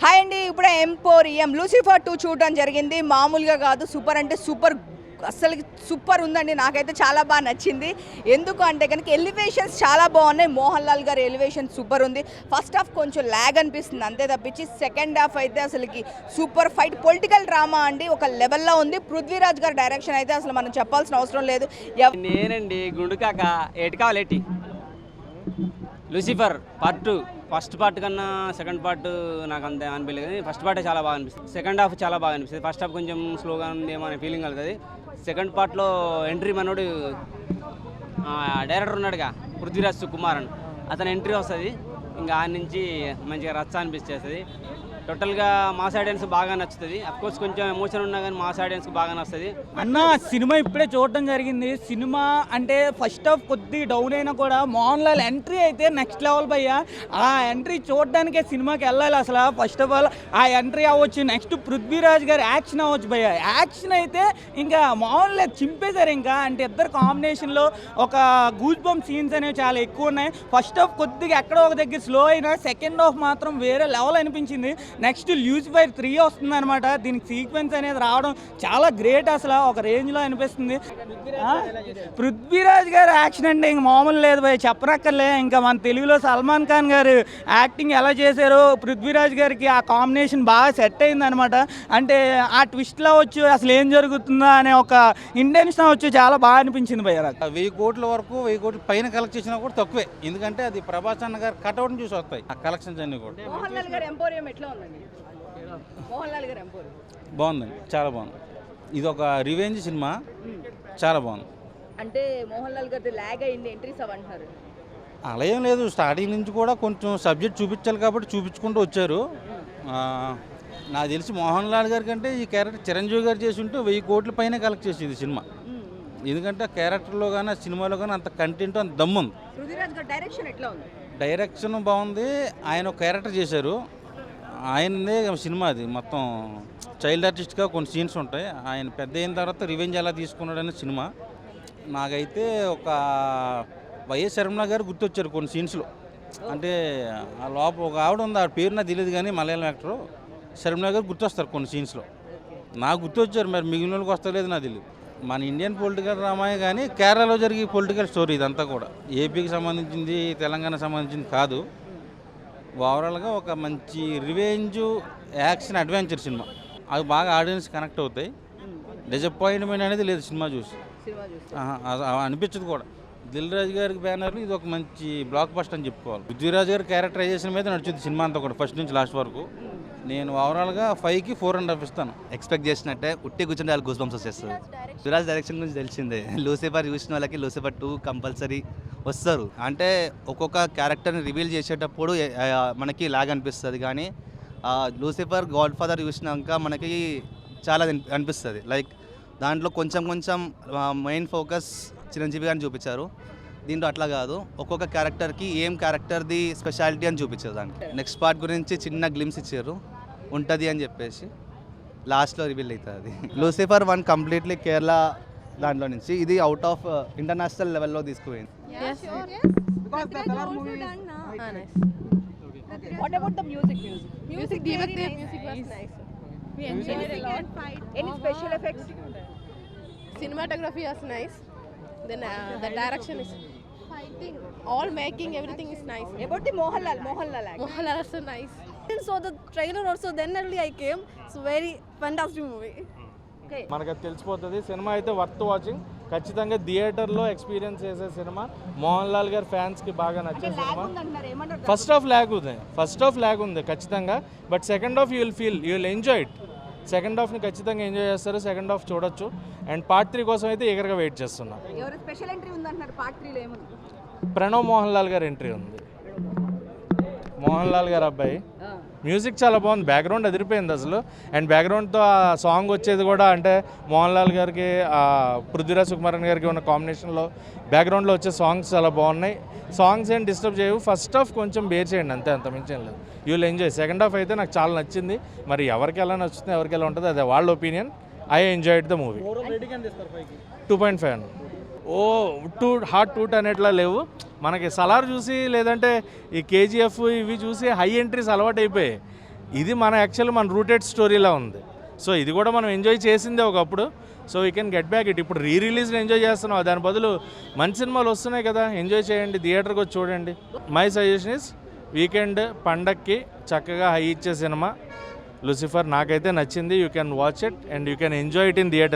Hi అండి. ఇప్పుడే emporium Lucifer 2 చూడడం జరిగింది. మామూలుగా కాదు, సూపర్ అంటే సూపర్, అసలు సూపర్ ఉందండి. నాకైతే చాలా బాగా నచ్చింది. ఎందుకు అంటే కనుక ఎలివేషన్స్ చాలా బాగున్నాయి. మోహన్ లాల్ గారి ఎలివేషన్ సూపర్ ఉంది. ఫస్ట్ హాఫ్ కొంచెం ల్యాగ్ అనిపిస్తుంది అంతే తప్పించి, సెకండ్ హాఫ్ అయితే అసలుకి సూపర్ ఫైట్, పొలిటికల్ డ్రామా అండి, ఒక లెవెల్లో ఉంది. పృథ్వీరాజ్ గారి డైరెక్షన్ అయితే అసలు మనం చెప్పాల్సిన అవసరం లేదు. నేనండి గుండు కాక ఏటి కావాలేటి లూసిఫర్ పార్ట్ 2 ఫస్ట్ పార్ట్ కన్నా సెకండ్ పార్ట్ నాకు అంత అనిపించలేదు కానీ ఫస్ట్ పార్టే చాలా బాగా అనిపిస్తుంది. సెకండ్ హాఫ్ చాలా బాగా అనిపిస్తుంది. ఫస్ట్ హాఫ్ కొంచెం స్లోగా ఉందేమో అనే ఫీలింగ్ కలుగుతుంది. సెకండ్ పార్ట్లో ఎంట్రీ మనోడు డైరెక్టర్ ఉన్నాడుగా పృథ్వీరాజ్ కుమార్ అని, అతని ఎంట్రీ వస్తుంది. ఇంకా ఆయన నుంచి మంచిగా రచ్చ అనిపిస్తుంది. టోటల్గా మాస్ ఆడియన్స్ బాగా నచ్చుతుంది. అఫ్కోర్స్ కొంచెం ఎమోషన్ ఉన్నా కానీ మాస్ ఆడియన్స్కి బాగా నచ్చుతుంది. అన్న సినిమా ఇప్పుడే చూడటం జరిగింది. సినిమా అంటే ఫస్ట్ హాఫ్ కొద్ది డౌన్ అయినా కూడా మోహన్ లాల్ ఎంట్రీ అయితే నెక్స్ట్ లెవెల్ భయ్యా. ఆ ఎంట్రీ చూడడానికే సినిమాకి వెళ్ళాలి అసలు. ఫస్ట్ ఆఫ్ ఆల్ ఆ ఎంట్రీ అవ్వచ్చు, నెక్స్ట్ పృథ్వీరాజ్ గారి యాక్షన్ అవ్వచ్చు భయ్యా. యాక్షన్ అయితే ఇంకా మోహన్ లాల్ చింపేశారు. ఇంకా అంటే ఇద్దరు కాంబినేషన్లో ఒక గూస్ బంప్ సీన్స్ అనేవి చాలా ఎక్కువ ఉన్నాయి. ఫస్ట్ హాఫ్ కొద్దిగా ఎక్కడో ఒక దగ్గర స్లో అయినా సెకండ్ హాఫ్ మాత్రం వేరే లెవెల్ అనిపించింది. నెక్స్ట్ లూసిఫర్ 3 వస్తుంది అనమాట. దీనికి సీక్వెన్స్ అనేది రావడం చాలా గ్రేట్, అసలు ఒక రేంజ్లో అనిపిస్తుంది. పృథ్వీరాజ్ గారు యాక్షన్ అంటే ఇంక మామూలు లేదు భయ్, చెప్పనక్కర్లే. ఇంకా మన తెలుగులో సల్మాన్ ఖాన్ గారు యాక్టింగ్ ఎలా చేశారో పృథ్వీరాజ్ గారికి ఆ కాంబినేషన్ బాగా సెట్ అయింది అనమాట. అంటే ఆ ట్విస్ట్లో వచ్చు అసలు ఏం జరుగుతుందా అనే ఒక ఇంటెన్షన్ వచ్చు, చాలా బాగా అనిపించింది భయ్య. 1000 కోట్ల వరకు 1000 కోట్ల పైన కలెక్ట్ చేసినా కూడా తక్కువే. ఎందుకంటే అది ప్రభాస్ అన్న గారు కట్అవుట్ని చూసి వస్తాయి ఆ కలెక్షన్స్ అన్ని కూడా. మోహన్ లాల్ గారి ఎంపోరియం ఎట్లా ఉందండి? మోహన్ లాల్ గారి ఎంపోరియం బాగుందండి, చాలా బాగుంది. ఇది ఒక రివెంజ్ సినిమా, చాలా బాగుంది. అంటే మోహన్ లాల్ గారి ల్యాగ్ అయింది ఎంట్రీస్ అవంటారు. అలా ఏం లేదు, స్టార్టింగ్ నుంచి కూడా కొంచెం సబ్జెక్ట్ చూపించాలి కాబట్టి చూపించుకుంటూ వచ్చారు. నాకు తెలిసి మోహన్ లాల్ గారి కంటే ఈ క్యారెక్టర్ చిరంజీవి గారు చేసి ఉంటే 1000 కోట్ల పైన కలెక్ట్ చేసింది సినిమా. ఎందుకంటే క్యారెక్టర్లో కానీ ఆ సినిమాలో కానీ అంత కంటెంట్ అంత దమ్ము ఉంది. పృథ్వీరాజ్ గారి డైరెక్షన్ ఎట్లా ఉంది? డైరెక్షన్ బాగుంది. ఆయన ఒక క్యారెక్టర్ చేశారు, ఆయనదే సినిమా. అది మొత్తం చైల్డ్ ఆర్టిస్ట్గా కొన్ని సీన్స్ ఉంటాయి. ఆయన పెద్ద అయిన తర్వాత రివెంజ్ ఎలా తీసుకున్నాడనే సినిమా. నాకైతే ఒక వైఎస్ శర్మల గారు గుర్తొచ్చారు కొన్ని సీన్స్లో. అంటే ఆ లోపల ఒక ఆవిడ ఉంది, ఆ పేరు నాకు తెలియదు కానీ మలయాళం యాక్టరు శర్మల గారు గుర్తొస్తారు కొన్ని సీన్స్లో. నాకు గుర్తొచ్చారు, మరి మిగిలిన వాళ్ళకి వస్తలేదు నాకు తెలియదు. మన ఇండియన్ పొలిటికల్ డ్రామాయే కానీ కేరళలో జరిగే పొలిటికల్ స్టోరీ ఇదంతా కూడా. ఏపీకి సంబంధించింది, తెలంగాణకు సంబంధించింది కాదు. ఓవరాల్గా ఒక మంచి రివెంజ్ యాక్షన్ అడ్వెంచర్ సినిమా. అవి బాగా ఆడియన్స్ కనెక్ట్ అవుతాయి. డిసప్పాయింట్మెంట్ అనేది లేదు సినిమా చూసి, అనిపించదు కూడా. దిల్ రాజు గారికి బ్యానర్లు ఇది ఒక మంచి బ్లాక్ బస్టర్ అని చెప్పుకోవాలి. పృథ్వీరాజ్ గారి క్యారెక్టరైజేషన్ మీద నడుచుంది సినిమా అంతా కూడా, ఫస్ట్ నుంచి లాస్ట్ వరకు. నేను ఓవరాల్గా 5కి 4.5 ఇస్తాను. ఎక్స్పెక్ట్ చేసినట్టే ఉట్టి కూర్చుంటే వాళ్ళు గూస్ బంప్స్ వచ్చేస్తారు. పృథ్వీరాజ్ డైరెక్షన్ గురించి తెలిసిందే. లూసిఫర్ చూసిన వాళ్ళకి లూసిఫర్ 2 కంపల్సరీ వస్తారు. అంటే ఒక్కొక్క క్యారెక్టర్ని రివీల్ చేసేటప్పుడు మనకి లాగ్ అనిపిస్తుంది. కానీ లూసిఫర్ గాడ్ ఫాదర్ చూసినాక మనకి చాలా అనిపిస్తుంది. లైక్ దాంట్లో కొంచెం మెయిన్ ఫోకస్ చిరంజీవి గారిని చూపించారు. దీంట్లో అట్లా కాదు, ఒక్కొక్క క్యారెక్టర్కి ఏం క్యారెక్టర్ది స్పెషాలిటీ అని చూపించారు. దాంట్లో నెక్స్ట్ పార్ట్ గురించి చిన్న గ్లిమ్స్ ఇచ్చారు, ఉంటుంది అని చెప్పేసి లాస్ట్లో రివీల్ అవుతుంది. లూసిఫర్ 1 కంప్లీట్లీ కేరళ దాంట్లో నుంచి, ఇది అవుట్ ఆఫ్ ఇంటర్నేషనల్ లెవెల్లో తీసుకుపోయింది. What about the music? Music was nice. We enjoyed a lot. Any special effects? Cinematography was nice. Then the direction is fighting. All making, everything is nice. About the Mohan Lal act. Mohan Lal also nice. So the trailer also, then only I came. It's very fantastic movie. Okay. మనకు తెలిసిపోతుంది. Cinema అయితే worth watching. ఖచ్చితంగా థియేటర్లో experience చేసే cinema. Mohan Lal గారి ఫ్యాన్స్కి బాగా నచ్చే సినిమా. ఫస్ట్ హాఫ్ ల్యాగ్ ఉంది ఖచ్చితంగా. But second half you will enjoy it. Second హాఫ్ని ఖచ్చితంగా ఎంజాయ్ చేస్తారు. సెకండ్ హాఫ్ చూడొచ్చు. అండ్ పార్ట్ 3 కోసం అయితే ఎగరగా వెయిట్ చేస్తున్నా. ప్రణవ్ మోహన్ లాల్ గారి ఎంట్రీ ఉంది. మోహన్ లాల్ గారు అబ్బాయి. మ్యూజిక్ చాలా బాగుంది, బ్యాక్గ్రౌండ్ అదిరిపోయింది అసలు. అండ్ బ్యాక్గ్రౌండ్తో ఆ సాంగ్ వచ్చేది కూడా, అంటే మోహన్ లాల్ గారికి పృథ్వీరాజ్ కుమారన్ గారికి ఉన్న కాంబినేషన్లో బ్యాక్గ్రౌండ్లో వచ్చే సాంగ్స్ చాలా బాగున్నాయి. సాంగ్స్ ఏం డిస్టర్బ్ చేయవు. ఫస్ట్ హాఫ్ కొంచెం బేర్ చేయండి అంతే, అంత మించి లేదు. You will enjoy. Second half అయితే నాకు చాలా నచ్చింది. మరి ఎవరికి ఎలా నచ్చుతుంది, ఎవరికి ఎలా ఉంటుంది, అదే వాళ్ళ opinion. I enjoyed the movie. 2.5 అన్న. ఓ హాట్ టూట్ అనేట్లా లేవు. మనకి సలార్ చూసి లేదంటే ఈ కేజీఎఫ్ ఇవి చూసి హై ఎంట్రీస్ అలవాటు అయిపోయాయి. ఇది మన యాక్చువల్ మన రూటెడ్ స్టోరీలా ఉంది. సో ఇది కూడా మనం ఎంజాయ్ చేసిందే ఒకప్పుడు. So we can get back it. ఇప్పుడు రిలీజ్ని ఎంజాయ్ చేస్తున్నాం, దాని బదులు మంచి సినిమాలు వస్తున్నాయి కదా, ఎంజాయ్ చేయండి, థియేటర్కి వచ్చి చూడండి. మై సజెషన్ ఇస్ వీకెండ్ పండక్కి చక్కగా హై ఇచ్చే సినిమా లూసిఫర్. నాకైతే నచ్చింది. You can watch it and you can enjoy it in theatre.